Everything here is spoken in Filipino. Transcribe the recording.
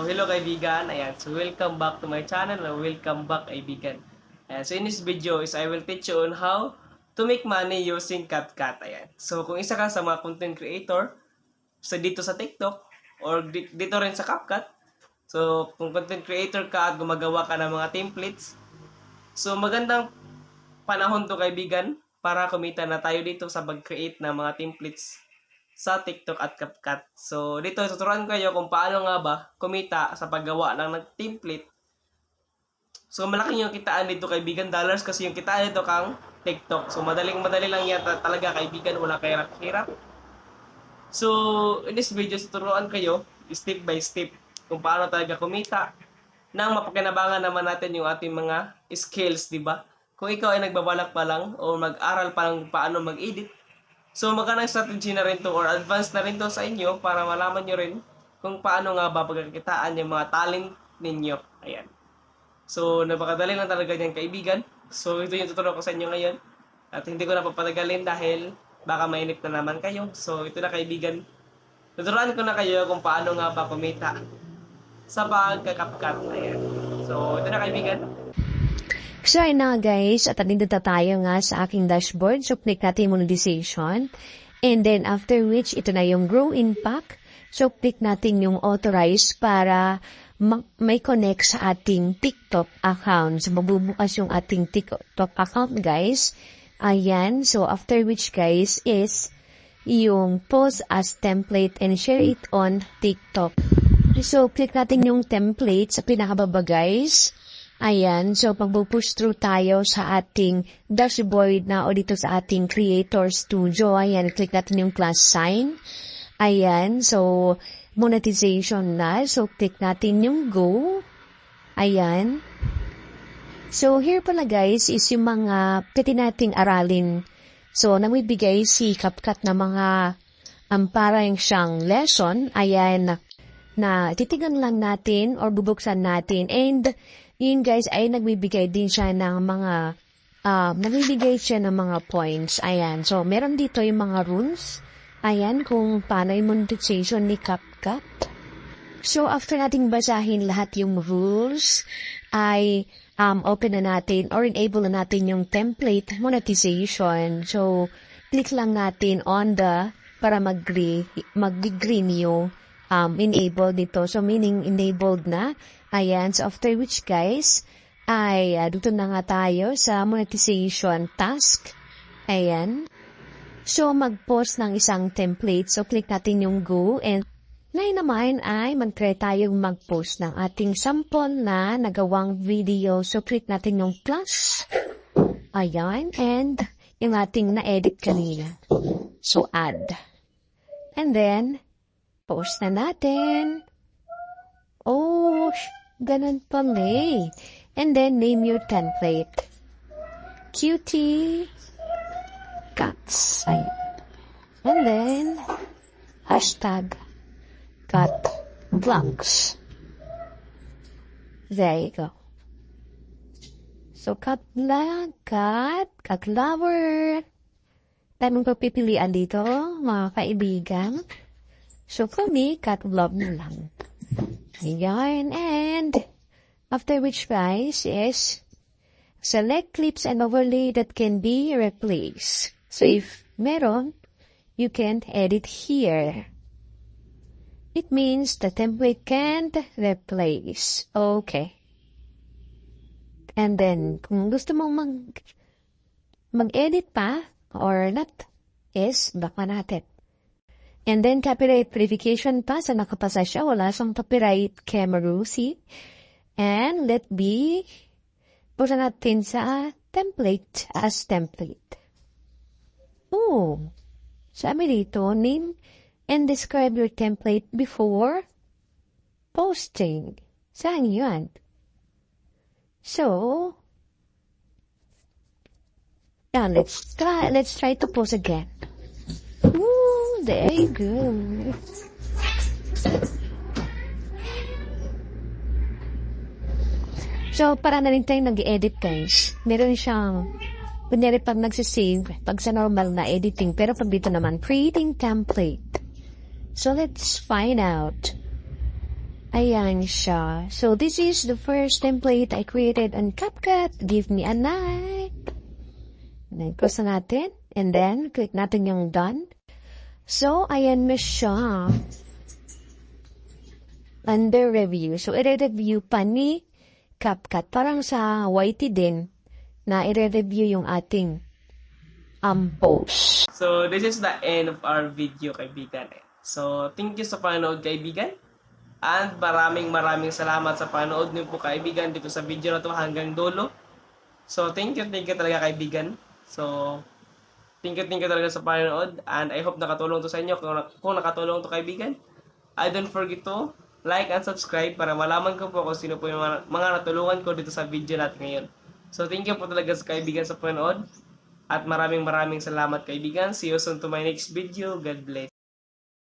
hello kaibigan. Ayan. So, welcome back to my channel. Welcome back kaibigan. Ayan. So, in this video is I will teach you on how to make money using CapCut. Ayan. So, kung isa ka sa mga content creator dito sa TikTok or dito rin sa CapCut. So, kung content creator ka at gumagawa ka ng mga templates. So, magandang panahon to kaibigan para kumita na tayo dito sa pag-create ng mga templates sa TikTok at CapCut. So, dito tuturuan ko kayo kung paano nga ba kumita sa paggawa lang ng template. So, malaki yung kitaan dito kaibigan, dollars kasi yung kitaan dito kang TikTok. So, madali lang yan talaga kaibigan, wala kahirap-hirap. So, in this video, tuturuan kayo step by step kung paano talaga kumita nang mapakinabangan naman natin yung ating mga skills, di ba? Kung ikaw ay nagbabalak pa lang o mag-aral pa lang paano mag-edit, so magandang strategy na rin to or advanced na rin to sa inyo para malaman nyo rin kung paano nga ba pagkakitaan yung mga talent ninyo. Ayan. So, napakadali lang talaga niyan kaibigan. So, ito yung tuturuan ko sa inyo ngayon. At hindi ko na papatagalin dahil baka mainip na naman kayo. So, ito na kaibigan. Tuturuan ko na kayo kung paano nga ba kumita sa pagka-CapCut. Ayan. So, ito na kaibigan. So, ayun na guys, at nandito tayo nga sa aking dashboard. So, click natin monetization. And then, after which, ito na yung grow in pack. So, click natin yung authorize para may connect sa ating TikTok account. So, magbubukas yung ating TikTok account guys. Ayan. So, after which guys is yung post as template and share it on TikTok. So, click natin yung template sa pinakababa guys. Ayan, so pag-push through tayo sa ating dashboard na o dito sa ating Creator Studio. Ayan, click natin yung plus sign. Ayan, so monetization na. So click natin yung go. Ayan. So here pala guys is yung mga pwede nating aralin. So namibigay si CapCut na mga parang siyang lesson. Ayan, na titigan lang natin or bubuksan natin. And yun guys ay nagbibigay din siya ng mga points. Ayan. So, meron dito yung mga rules. Ayan, kung paano yung monetization ni CapCut. So, after nating basahin lahat yung rules, ay open na natin or enable na natin yung template monetization. So, click lang natin on the para mag-green yung enable dito. So, meaning enabled na. Ayan, so after which guys, ay dito na nga tayo sa monetization task. Ayan. So, mag-post ng isang template. So, click natin yung go. And ngayon naman ay mag-try tayong mag-post ng ating sample na nagawang video. So, click natin yung plus. Ayan. And yung ating na-edit kanina. So, add. And then, post na natin. Oh, ganun pala eh. And then, name your template. Cutie cuts. And then, hashtag cut vlogs. There you go. So, cut lover. Tanong pagpipilian dito, mga kaibigan. So, for me, cut vlog na lang. Ayan, and after which guys is select clips and overlay that can be replaced. So if meron, you can edit here. It means the template can't replace. Okay. And then, kung gusto mong mag-edit pa or not, is back natin. And then, copyright verification pa. Sa nakapasa siya, wala siyang copyright Cameroon. And let be, pusa natin sa template as template. Oh, sabi dito, name and describe your template before posting. Saan yun? So, yeah, let's try to post again. Ooh, there you go. So, para na rin tayo nag-edit guys. Meron siyang, kunyari pag nagsisave, pag sa normal na editing, pero pag dito naman, creating template. So, let's find out. Ayan siya. So, this is the first template I created on CapCut. Give me a night. Then, close na natin. And then, click natin yung done. So, ayan na siya. Under review. So, i-review pa ni CapCut. Parang sa YT din na i-review yung ating post. So, this is the end of our video, kaibigan. So, thank you sa panonood, kaibigan. And maraming salamat sa panonood niyo po, kaibigan, dito sa video na to hanggang dulo. So, thank you talaga, kaibigan. So, thank you talaga sa panonood. And I hope nakatulong to sa inyo. Kung nakatulong to, kaibigan, I don't forget to like and subscribe para malaman ko po kung sino po yung mga natulungan ko dito sa video natin ngayon. So, thank you po talaga sa kaibigan sa panonood. At maraming salamat, kaibigan. See you soon to my next video. God bless.